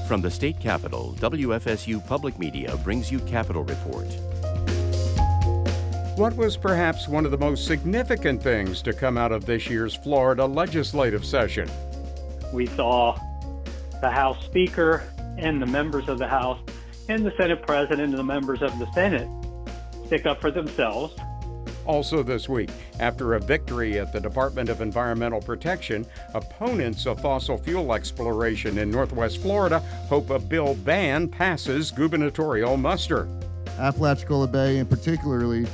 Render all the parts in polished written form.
From the state capitol, WFSU Public Media brings you Capitol Report. What was perhaps one of the most significant things to come out of this year's Florida legislative session? We saw the House Speaker and the members of the House and the Senate President and the members of the Senate stick up for themselves. Also this week, after a victory at the Department of Environmental Protection, opponents of fossil fuel exploration in Northwest Florida hope a bill ban passes gubernatorial muster. Apalachicola Bay, in particularly,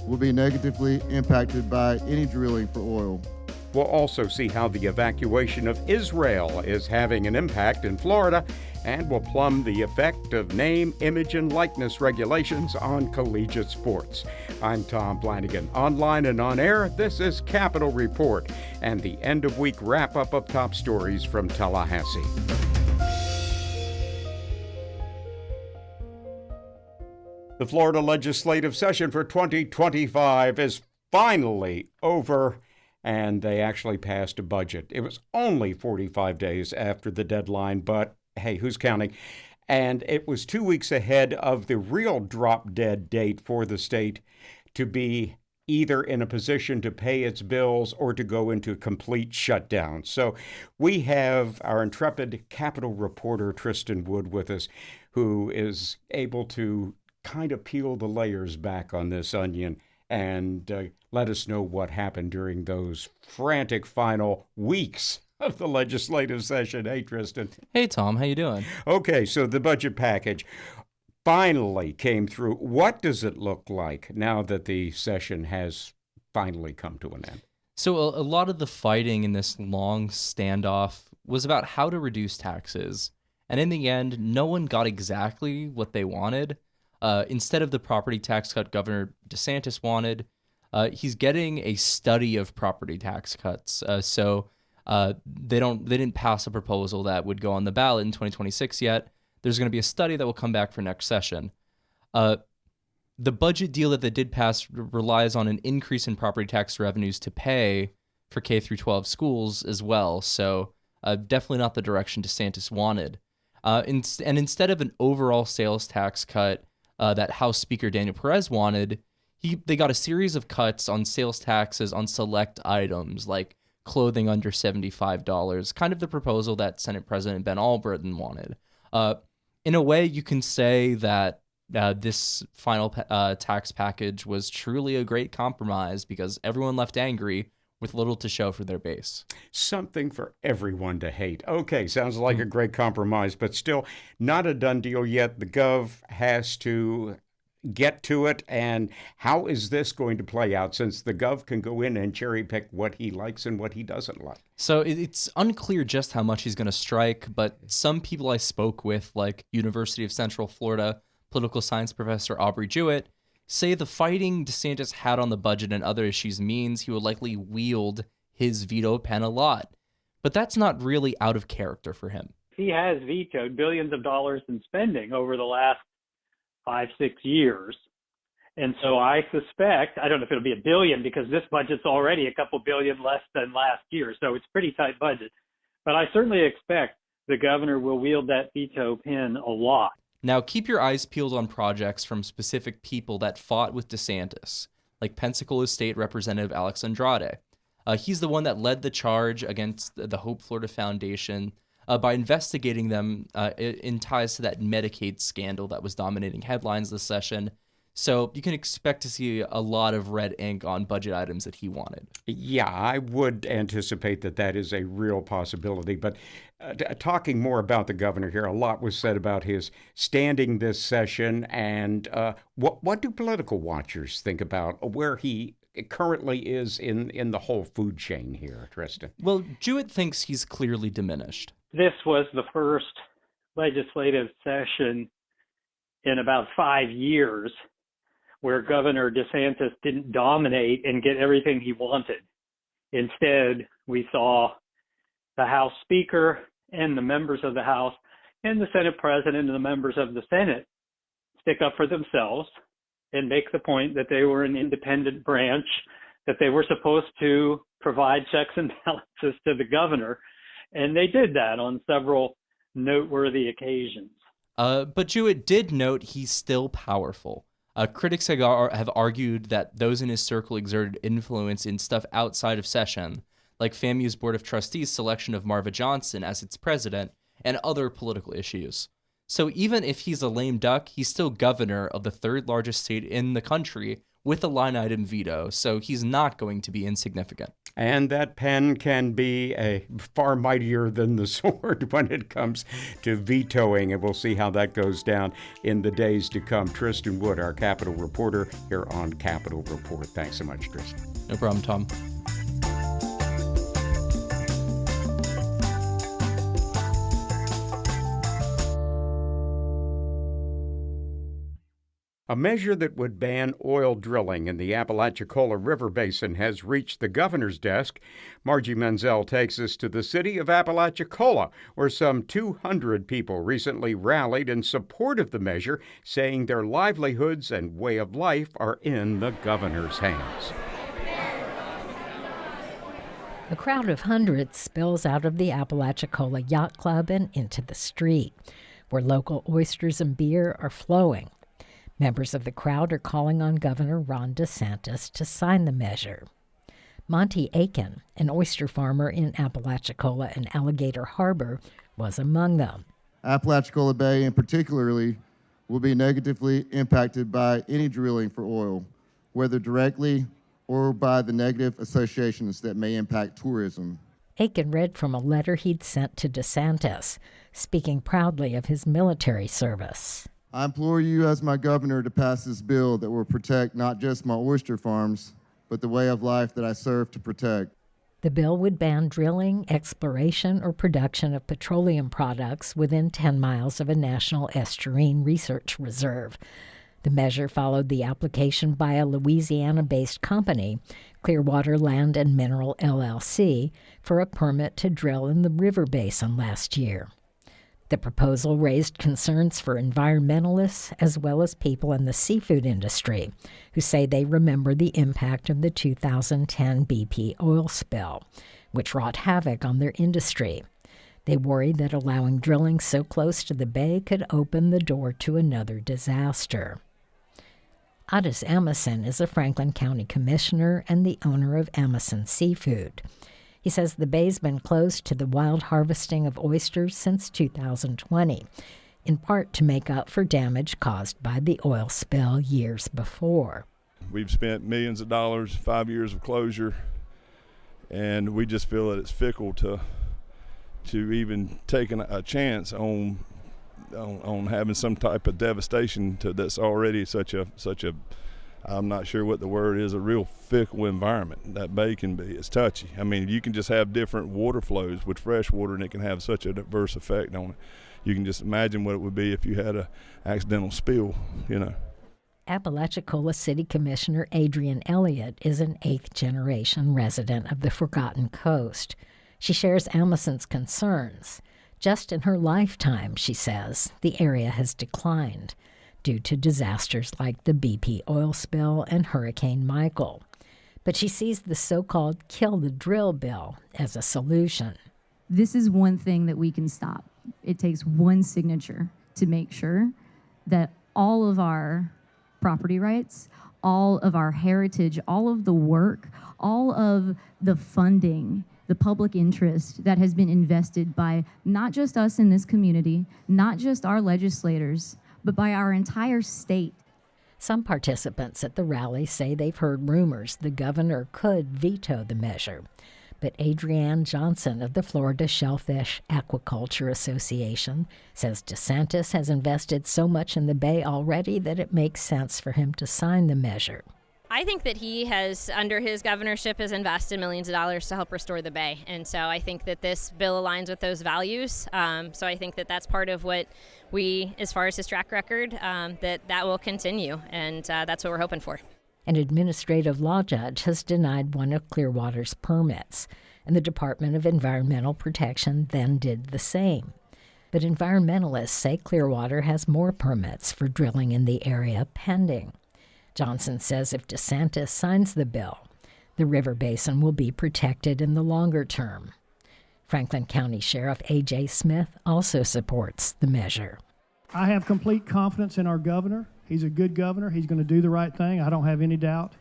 will be negatively impacted by any drilling for oil. We'll also see how the evacuation of Israel is having an impact in Florida, and we'll plumb the effect of name, image, and likeness regulations on collegiate sports. I'm Tom Flanagan. Online and on air, this is Capitol Report and the end-of-week wrap-up of top stories from Tallahassee. The Florida legislative session for 2025 is finally over, and they actually passed a budget. It was only 45 days after the deadline, but hey, who's counting? And it was 2 weeks ahead of the real drop-dead date for the state to be either in a position to pay its bills or to go into complete shutdown. So we have our intrepid Capitol reporter, Tristan Wood, with us, who is able to kind of peel the layers back on this onion and let us know what happened during those frantic final weeks of the legislative session. Hey, Tristan. Hey, Tom. How you doing? Okay, so the budget package finally came through. What does it look like now that the session has finally come to an end? So a lot of the fighting in this long standoff was about how to reduce taxes. And in the end, no one got exactly what they wanted. Instead of the property tax cut Governor DeSantis wanted, he's getting a study of property tax cuts. So they didn't pass a proposal that would go on the ballot in 2026 yet. There's going to be a study that will come back for next session. The budget deal that they did pass relies on an increase in property tax revenues to pay for K through 12 schools as well. So definitely not the direction DeSantis wanted. And instead of an overall sales tax cut that House Speaker Daniel Perez wanted, they got a series of cuts on sales taxes on select items like clothing under $75, kind of the proposal that Senate President Ben Albritton wanted. In a way, you can say that this final tax package was truly a great compromise because everyone left angry with little to show for their base. Something for everyone to hate. Okay, sounds like a great compromise, but still not a done deal yet. The Gov has to get to it. And how is this going to play out since the Gov can go in and cherry pick what he likes and what he doesn't like? So it's unclear just how much he's going to strike, but some people I spoke with, like University of Central Florida political science professor Aubrey Jewett, say the fighting DeSantis had on the budget and other issues means he will likely wield his veto pen a lot. But that's not really out of character for him. He has vetoed billions of dollars in spending over the last 5-6 years. And so I suspect, I don't know if it'll be $1 billion because this budget's already a couple billion less than last year. So it's a pretty tight budget. But I certainly expect the governor will wield that veto pen a lot. Now, keep your eyes peeled on projects from specific people that fought with DeSantis, like Pensacola State Representative Alex Andrade. He's the one that led the charge against the Hope Florida Foundation by investigating them in ties to that Medicaid scandal that was dominating headlines this session. So you can expect to see a lot of red ink on budget items that he wanted. Yeah, I would anticipate that is a real possibility. But talking more about the governor here, a lot was said about his standing this session. And what do political watchers think about where he currently is in the whole food chain here, Tristan? Well, Jewett thinks he's clearly diminished. This was the first legislative session in about 5 years where Governor DeSantis didn't dominate and get everything he wanted. Instead, we saw the House Speaker and the members of the House and the Senate President and the members of the Senate stick up for themselves and make the point that they were an independent branch, that they were supposed to provide checks and balances to the governor. And they did that on several noteworthy occasions. But Jewett did note he's still powerful. Critics have argued that those in his circle exerted influence in stuff outside of session, like FAMU's Board of Trustees' selection of Marva Johnson as its president, and other political issues. So even if he's a lame duck, he's still governor of the third largest state in the country with a line item veto, so he's not going to be insignificant. And that pen can be far mightier than the sword when it comes to vetoing, and we'll see how that goes down in the days to come. Tristan Wood, our Capitol reporter, here on Capitol Report. Thanks so much, Tristan. No problem, Tom. A measure that would ban oil drilling in the Apalachicola River Basin has reached the governor's desk. Margie Menzel takes us to the city of Apalachicola, where some 200 people recently rallied in support of the measure, saying their livelihoods and way of life are in the governor's hands. A crowd of hundreds spills out of the Apalachicola Yacht Club and into the street, where local oysters and beer are flowing. Members of the crowd are calling on Governor Ron DeSantis to sign the measure. Monty Aiken, an oyster farmer in Apalachicola and Alligator Harbor, was among them. Apalachicola Bay, in particularly, will be negatively impacted by any drilling for oil, whether directly or by the negative associations that may impact tourism. Aiken read from a letter he'd sent to DeSantis, speaking proudly of his military service. I implore you as my governor to pass this bill that will protect not just my oyster farms, but the way of life that I serve to protect. The bill would ban drilling, exploration, or production of petroleum products within 10 miles of a national estuarine research reserve. The measure followed the application by a Louisiana-based company, Clearwater Land and Mineral LLC, for a permit to drill in the river basin last year. The proposal raised concerns for environmentalists as well as people in the seafood industry, who say they remember the impact of the 2010 BP oil spill, which wrought havoc on their industry. They worry that allowing drilling so close to the bay could open the door to another disaster. Addis Amuson is a Franklin County commissioner and the owner of Amuson Seafood. He says the bay's been closed to the wild harvesting of oysters since 2020, in part to make up for damage caused by the oil spill years before. We've spent millions of dollars, 5 years of closure, and we just feel that it's fickle to even taking a chance on having some type of devastation that's already such a I'm not sure what the word is, a real fickle environment. That bay can be. It's touchy. I mean, you can just have different water flows with fresh water, and it can have such a diverse effect on it. You can just imagine what it would be if you had an accidental spill, Apalachicola City Commissioner Adrienne Elliott is an 8th-generation resident of the Forgotten Coast. She shares Amuson's concerns. Just in her lifetime, she says, the area has declined due to disasters like the BP oil spill and Hurricane Michael. But she sees the so-called Kill the Drill bill as a solution. This is one thing that we can stop. It takes one signature to make sure that all of our property rights, all of our heritage, all of the work, all of the funding, the public interest that has been invested by not just us in this community, not just our legislators, but by our entire state. Some participants at the rally say they've heard rumors the governor could veto the measure. But Adrienne Johnson of the Florida Shellfish Aquaculture Association says DeSantis has invested so much in the bay already that it makes sense for him to sign the measure. I think that he has, under his governorship, has invested millions of dollars to help restore the bay. And so I think that this bill aligns with those values. So I think that that's part of what we, as far as his track record, that will continue. And that's what we're hoping for. An administrative law judge has denied one of Clearwater's permits, and the Department of Environmental Protection then did the same. But environmentalists say Clearwater has more permits for drilling in the area pending. Johnson says if DeSantis signs the bill, the river basin will be protected in the longer term. Franklin County Sheriff A.J. Smith also supports the measure. I have complete confidence in our governor. He's a good governor. He's going to do the right thing. I don't have any doubt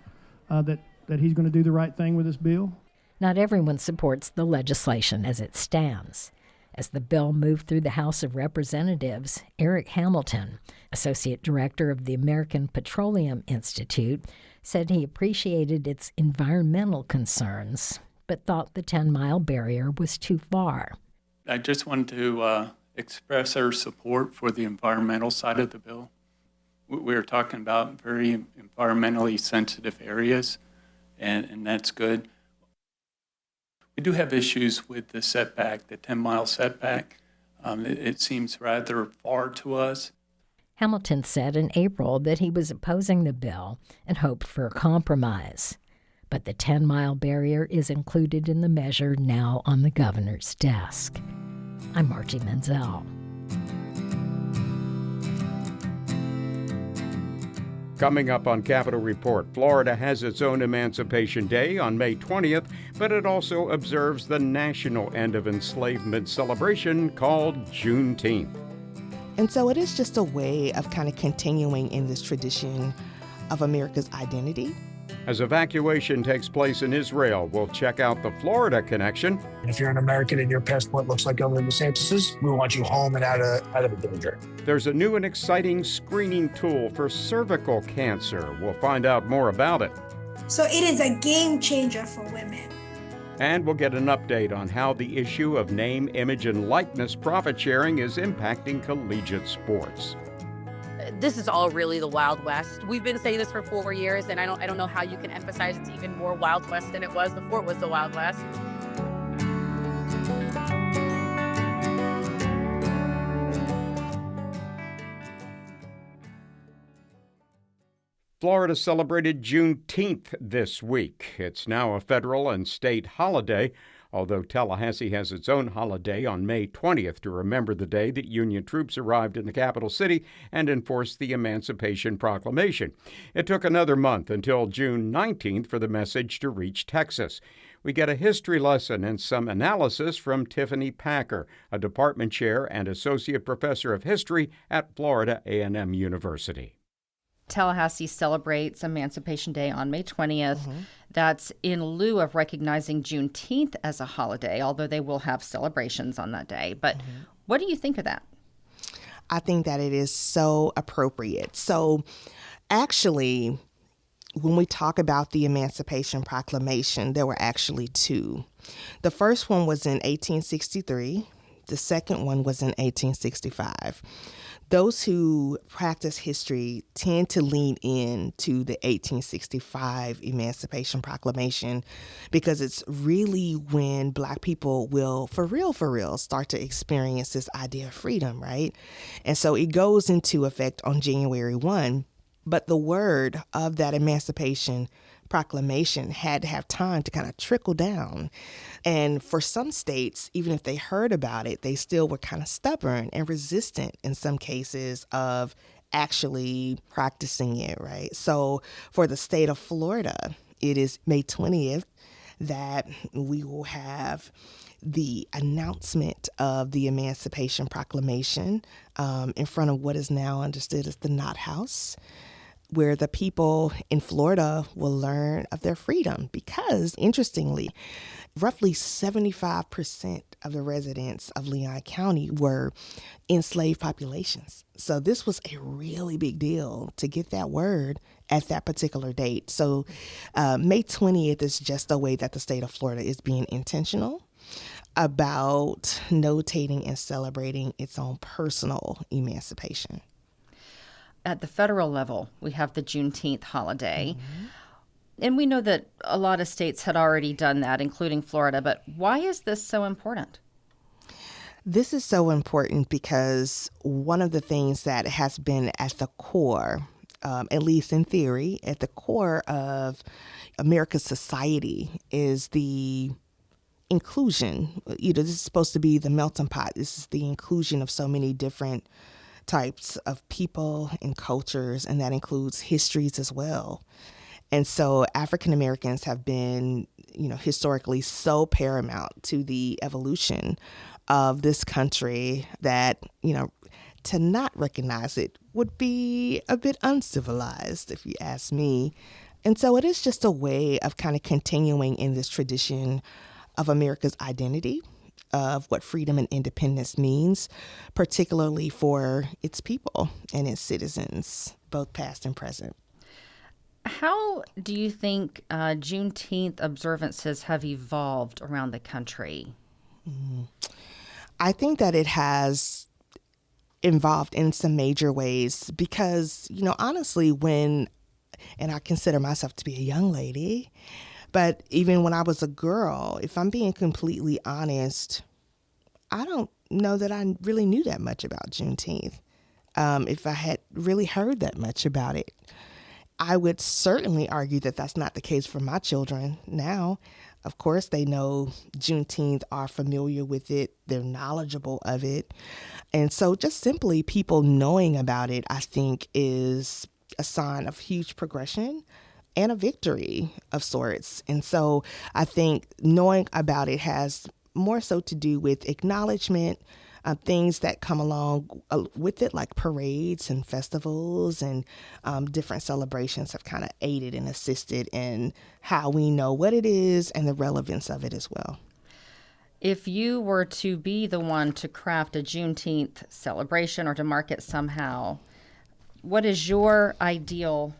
that he's going to do the right thing with this bill. Not everyone supports the legislation as it stands. As the bill moved through the House of Representatives, Eric Hamilton, Associate Director of the American Petroleum Institute, said he appreciated its environmental concerns, but thought the 10-mile barrier was too far. I just wanted to express our support for the environmental side of the bill. We're talking about very environmentally sensitive areas, and that's good. We do have issues with the setback, the 10-mile setback. It seems rather far to us. Hamilton said in April that he was opposing the bill and hoped for a compromise. But the 10-mile barrier is included in the measure now on the governor's desk. I'm Margie Menzel. Coming up on Capitol Report, Florida has its own Emancipation Day on May 20th, but it also observes the national end of enslavement celebration called Juneteenth. And so it is just a way of kind of continuing in this tradition of America's identity. As evacuation takes place in Israel, we'll check out the Florida connection. If you're an American and your passport looks like Governor DeSantis's, we want you home and out of the danger. There's a new and exciting screening tool for cervical cancer. We'll find out more about it. So it is a game changer for women. And we'll get an update on how the issue of name, image, and likeness profit sharing is impacting collegiate sports. This is all really the Wild West. We've been saying this for 4 years, and I don't know how you can emphasize it's even more Wild West than it was before it was the Wild West. Florida celebrated Juneteenth this week. It's now a federal and state holiday, although Tallahassee has its own holiday on May 20th to remember the day that Union troops arrived in the capital city and enforced the Emancipation Proclamation. It took another month until June 19th for the message to reach Texas. We get a history lesson and some analysis from Tiffany Packer, a department chair and associate professor of history at Florida A&M University. Tallahassee celebrates Emancipation Day on May 20th. That's in lieu of recognizing Juneteenth as a holiday, although they will have celebrations on that day. But what do you think of that? I think that it is so appropriate. So actually, when we talk about the Emancipation Proclamation, there were actually two. The first one was in 1863. The second one was in 1865. Those who practice history tend to lean into the 1865 Emancipation Proclamation because it's really when Black people will, for real, start to experience this idea of freedom, right? And so it goes into effect on January 1, but the word of that Emancipation Proclamation had to have time to kind of trickle down. And for some states, even if they heard about it, they still were kind of stubborn and resistant in some cases of actually practicing it, right? So for the state of Florida, it is May 20th that we will have the announcement of the Emancipation Proclamation in front of what is now understood as the Knott House, where the people in Florida will learn of their freedom because, interestingly, roughly 75% of the residents of Leon County were enslaved populations. So this was a really big deal to get that word at that particular date. So May 20th is just a way that the state of Florida is being intentional about notating and celebrating its own personal emancipation. At the federal level, we have the Juneteenth holiday. And we know that a lot of states had already done that, including Florida. But why is this so important? This is so important because one of the things that has been at the core, at least in theory, at the core of America's society is the inclusion. You know, this is supposed to be the melting pot. This is the inclusion of so many different types of people and cultures, and that includes histories as well. And so African Americans have been, historically so paramount to the evolution of this country that, to not recognize it would be a bit uncivilized, if you ask me. And so it is just a way of kind of continuing in this tradition of America's identity, of what freedom and independence means, particularly for its people and its citizens, both past and present. How do you think Juneteenth observances have evolved around the country? I think that it has involved in some major ways because, honestly, and I consider myself to be a young lady, but even when I was a girl, if I'm being completely honest, I don't know that I really knew that much about Juneteenth. If I had really heard that much about it, I would certainly argue that that's not the case for my children now. Of course, they know Juneteenth, are familiar with it, they're knowledgeable of it. And so just simply people knowing about it, I think, is a sign of huge progression and a victory of sorts. And so I think knowing about it has more so to do with acknowledgement, things that come along with it, like parades and festivals and different celebrations have kind of aided and assisted in how we know what it is and the relevance of it as well. If you were to be the one to craft a Juneteenth celebration or to mark it somehow, what is your ideal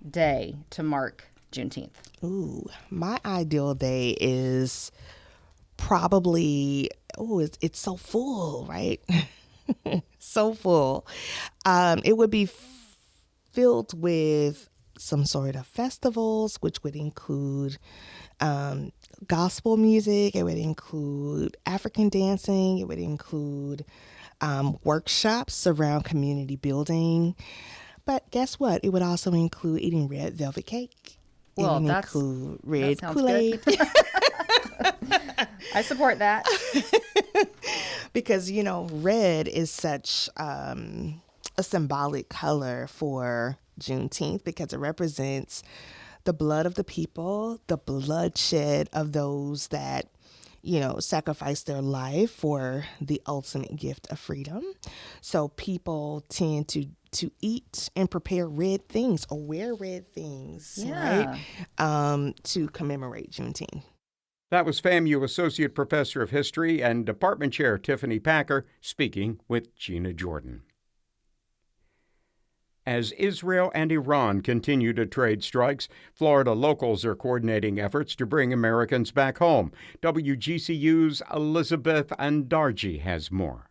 day to mark Juneteenth? Ooh, my ideal day is probably, it's so full, right? So full. It would be filled with some sort of festivals, which would include gospel music. It would include African dancing. It would include workshops around community building. But guess what? It would also include eating red velvet cake. Well, it would include red Kool-Aid. I support that. Because, red is such a symbolic color for Juneteenth because it represents the blood of the people, the bloodshed of those that, sacrificed their life for the ultimate gift of freedom. So people tend to eat and prepare red things or wear red things, right? To commemorate Juneteenth. That was FAMU Associate Professor of History and Department Chair Tiffany Packer speaking with Gina Jordan. As Israel and Iran continue to trade strikes, Florida locals are coordinating efforts to bring Americans back home. WGCU's Elizabeth Andarji has more.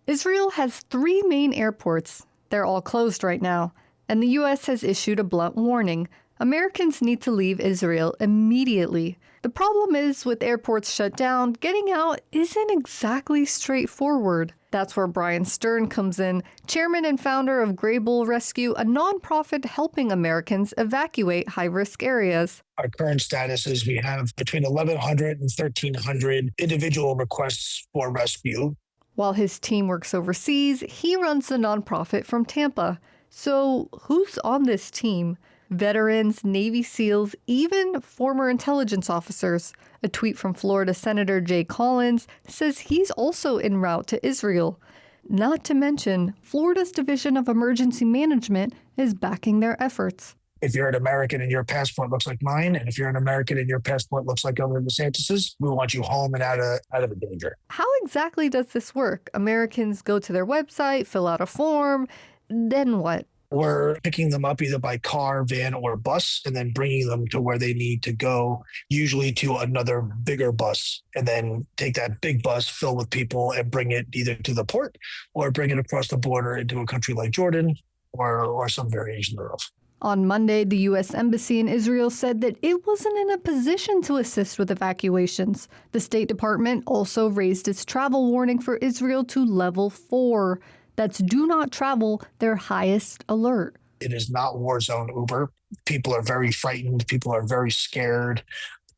Israel has 3 main airports. They're all closed right now, and the U.S. has issued a blunt warning. Americans need to leave Israel immediately. The problem is, with airports shut down, getting out isn't exactly straightforward. That's where Brian Stern comes in, chairman and founder of Grable Rescue, a nonprofit helping Americans evacuate high-risk areas. Our current status is we have between 1,100 and 1,300 individual requests for rescue. While his team works overseas, he runs the nonprofit from Tampa. So who's on this team? Veterans, Navy SEALs, even former intelligence officers. A tweet from Florida Senator Jay Collins says he's also en route to Israel. Not to mention, Florida's Division of Emergency Management is backing their efforts. If you're an American and your passport looks like mine, and if you're an American and your passport looks like Governor DeSantis's, we want you home and out of the danger. How exactly does this work? Americans go to their website, fill out a form, then what? We're picking them up either by car, van, or bus, and then bringing them to where they need to go, usually to another bigger bus, and then take that big bus filled with people and bring it either to the port or bring it across the border into a country like Jordan or some variation thereof. On Monday, the U.S. Embassy in Israel said that it wasn't in a position to assist with evacuations. The State Department also raised its travel warning for Israel to level 4. That's do not travel, their highest alert. It is not war zone Uber. People are very frightened. People are very scared.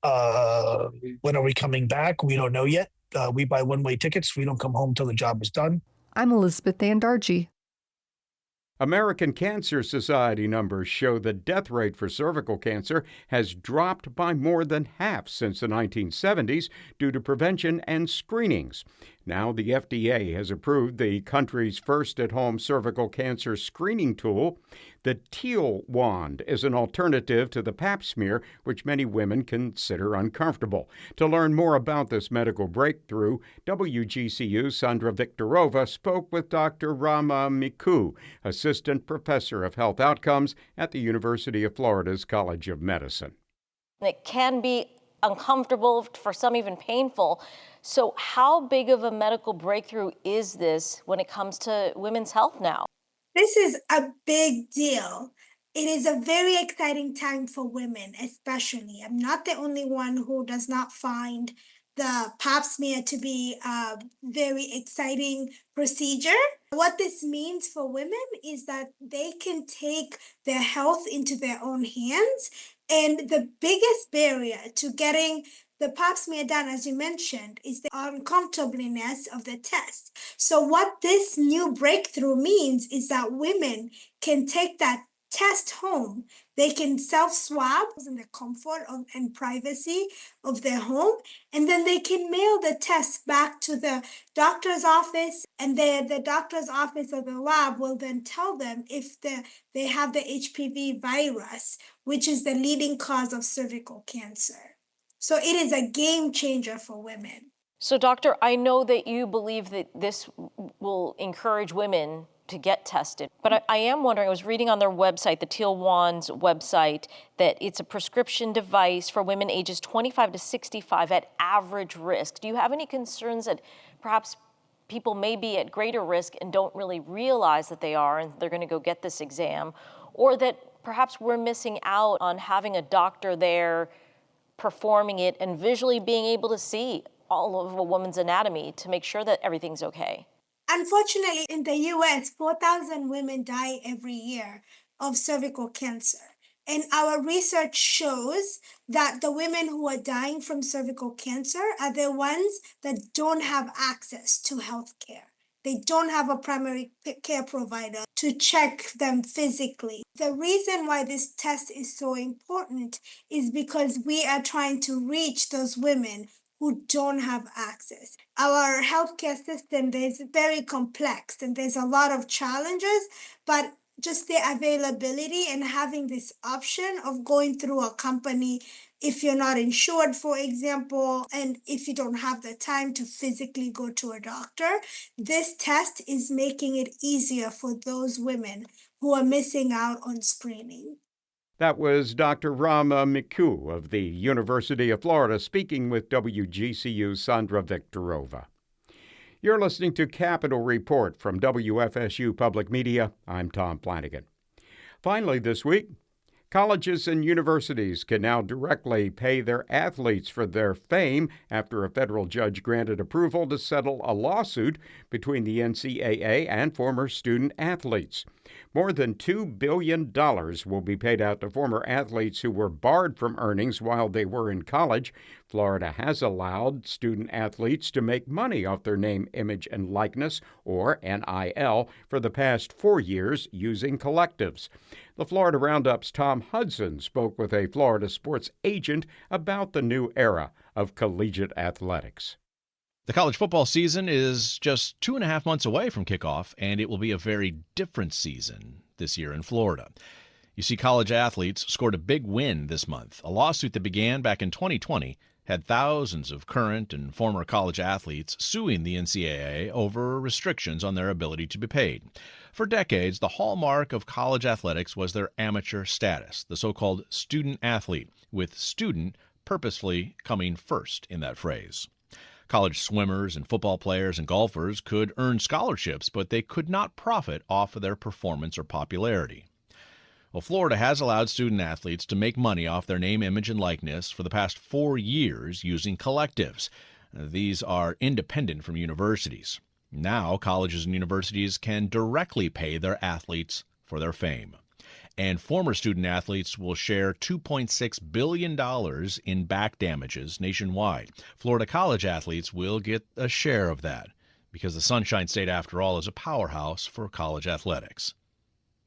When are we coming back? We don't know yet. We buy one-way tickets. We don't come home till the job is done. I'm Elizabeth Andarji. American Cancer Society numbers show the death rate for cervical cancer has dropped by more than half since the 1970s due to prevention and screenings. Now the FDA has approved the country's first at-home cervical cancer screening tool. The Teal Wand is an alternative to the Pap smear, which many women consider uncomfortable. To learn more about this medical breakthrough, WGCU's Sandra Viktorova spoke with Dr. Rama Miku, Assistant Professor of Health Outcomes at the University of Florida's College of Medicine. It can be uncomfortable, for some even painful. So how big of a medical breakthrough is this when it comes to women's health now? This is a big deal. It is a very exciting time for women, especially. I'm not the only one who does not find the pap smear to be a very exciting procedure. What this means for women is that they can take their health into their own hands. And the biggest barrier to getting the pap smear done, as you mentioned, is the uncomfortableness of the test. So what this new breakthrough means is that women can take that test home. They can self-swab in the comfort and privacy of their home, and then they can mail the test back to the doctor's office, and the doctor's office or the lab will then tell them if they have the HPV virus, which is the leading cause of cervical cancer. So it is a game changer for women. So, doctor, I know that you believe that this will encourage women to get tested, but I am wondering, I was reading on their website, the Teal Wand's website, that it's a prescription device for women ages 25 to 65 at average risk. Do you have any concerns that perhaps people may be at greater risk and don't really realize that they are and they're going to go get this exam, or that perhaps we're missing out on having a doctor there performing it and visually being able to see all of a woman's anatomy to make sure that everything's okay? Unfortunately, in the US, 4,000 women die every year of cervical cancer. And our research shows that the women who are dying from cervical cancer are the ones that don't have access to health care. They don't have a primary care provider to check them physically. The reason why this test is so important is because we are trying to reach those women who don't have access. Our healthcare system is very complex and there's a lot of challenges, but just the availability and having this option of going through a company if you're not insured, for example, and if you don't have the time to physically go to a doctor, this test is making it easier for those women who are missing out on screening. That was Dr. Rama Miku of the University of Florida speaking with WGCU's Sandra Viktorova. You're listening to Capitol Report from WFSU Public Media. I'm Tom Flanagan. Finally this week, colleges and universities can now directly pay their athletes for their fame after a federal judge granted approval to settle a lawsuit between the NCAA and former student athletes. More than $2 billion will be paid out to former athletes who were barred from earnings while they were in college. Florida has allowed student athletes to make money off their name, image, and likeness, or NIL, for the past 4 years using collectives. The Florida Roundup's Tom Hudson spoke with a Florida sports agent about the new era of collegiate athletics. The college football season is just 2.5 months away from kickoff, and it will be a very different season this year in Florida. You see, college athletes scored a big win this month. A lawsuit that began back in 2020 had thousands of current and former college athletes suing the NCAA over restrictions on their ability to be paid. For decades, the hallmark of college athletics was their amateur status, the so-called student athlete, with student purposefully coming first in that phrase. College swimmers and football players and golfers could earn scholarships, but they could not profit off of their performance or popularity. Well, Florida has allowed student athletes to make money off their name, image, and likeness for the past 4 years using collectives. These are independent from universities. Now, colleges and universities can directly pay their athletes for their fame. And former student athletes will share $2.6 billion in back damages nationwide. Florida college athletes will get a share of that because the Sunshine State, after all, is a powerhouse for college athletics.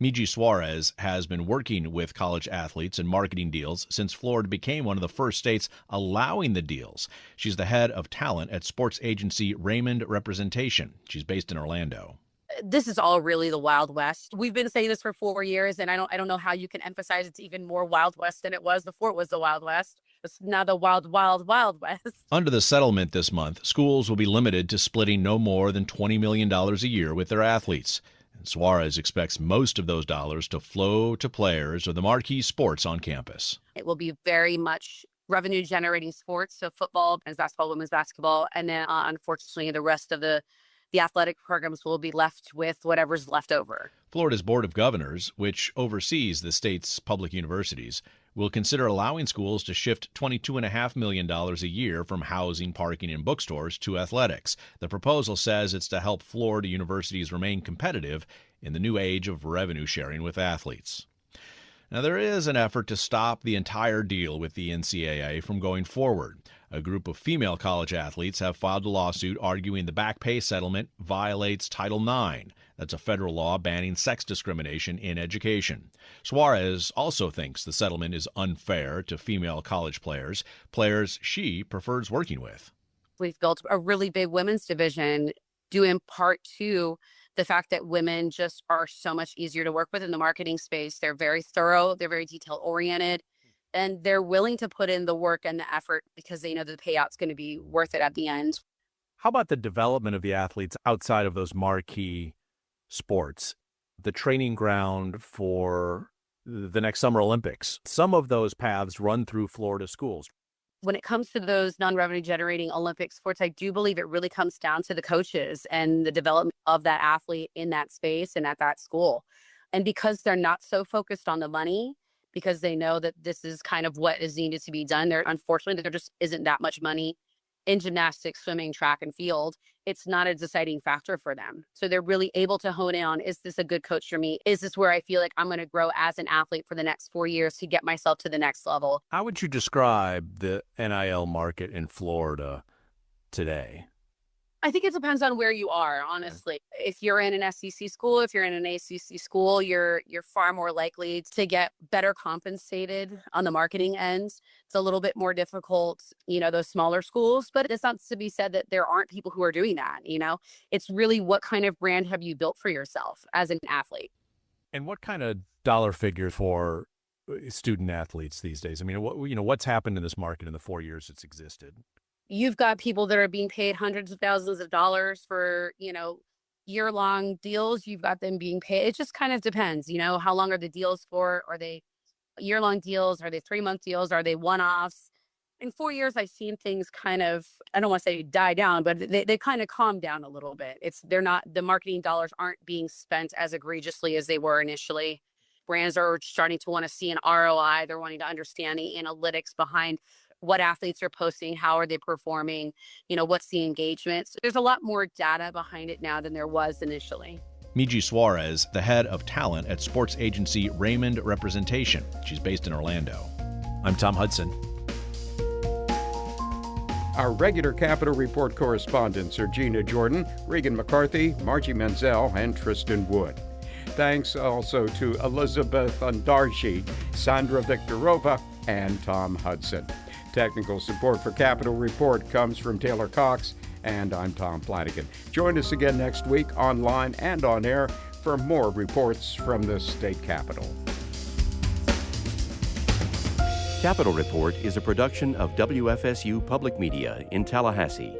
Miji Suarez has been working with college athletes and marketing deals since Florida became one of the first states allowing the deals. She's the head of talent at sports agency Raymond Representation. She's based in Orlando. This is all really the Wild West. We've been saying this for 4 years, and I don't know how you can emphasize it's even more Wild West than it was before it was the Wild West. It's now the Wild West. Under the settlement this month, schools will be limited to splitting no more than $20 million a year with their athletes. And Suarez expects most of those dollars to flow to players of the marquee sports on campus. It will be very much revenue-generating sports, so football, men's basketball, women's basketball, and then unfortunately the rest of the athletic programs will be left with whatever's left over. Florida's Board of Governors, which oversees the state's public universities, will consider allowing schools to shift $22.5 million a year from housing, parking, and bookstores to athletics. The proposal says it's to help Florida universities remain competitive in the new age of revenue sharing with athletes. Now, there is an effort to stop the entire deal with the NCAA from going forward. A group of female college athletes have filed a lawsuit arguing the back pay settlement violates Title IX. That's a federal law banning sex discrimination in education. Suarez also thinks the settlement is unfair to female college players she prefers working with. We've built a really big women's division due in part to the fact that women just are so much easier to work with in the marketing space. They're very thorough, they're very detail oriented, and they're willing to put in the work and the effort because they know that the payout's going to be worth it at the end. How about the development of the athletes outside of those marquee sports, the training ground for the next Summer Olympics? Some of those paths run through Florida schools. When it comes to those non-revenue generating Olympic sports, I do believe it really comes down to the coaches and the development of that athlete in that space and at that school. And because they're not so focused on the money, because they know that this is kind of what is needed to be done, unfortunately, there just isn't that much money in gymnastics, swimming, track, and field. It's not a deciding factor for them. So they're really able to hone in on, is this a good coach for me? Is this where I feel like I'm going to grow as an athlete for the next 4 years to get myself to the next level? How would you describe the NIL market in Florida today? I think it depends on where you are, honestly. If you're in an SEC school, if you're in an ACC school, you're far more likely to get better compensated on the marketing end. It's a little bit more difficult, those smaller schools, but it's not to be said that there aren't people who are doing that, It's really what kind of brand have you built for yourself as an athlete? And what kind of dollar figure for student athletes these days? I mean, what's happened in this market in the 4 years it's existed? You've got people that are being paid hundreds of thousands of dollars for, year-long deals. You've got them being paid. It just kind of depends, how long are the deals for? Are they year-long deals? Are they 3-month deals? Are they one-offs? In 4 years, I've seen things kind of, I don't want to say die down, but they kind of calm down a little bit. The marketing dollars aren't being spent as egregiously as they were initially. Brands are starting to want to see an ROI. They're wanting to understand the analytics behind what athletes are posting, how are they performing, what's the engagement. So there's a lot more data behind it now than there was initially. Miji Suarez, the head of talent at sports agency Raymond Representation. She's based in Orlando. I'm Tom Hudson. Our regular Capitol Report correspondents are Gina Jordan, Regan McCarthy, Margie Menzel, and Tristan Wood. Thanks also to Elizabeth Andarshi, Sandra Viktorova, and Tom Hudson. Technical support for Capitol Report comes from Taylor Cox, and I'm Tom Flanagan. Join us again next week online and on air for more reports from the state capitol. Capitol Report is a production of WFSU Public Media in Tallahassee.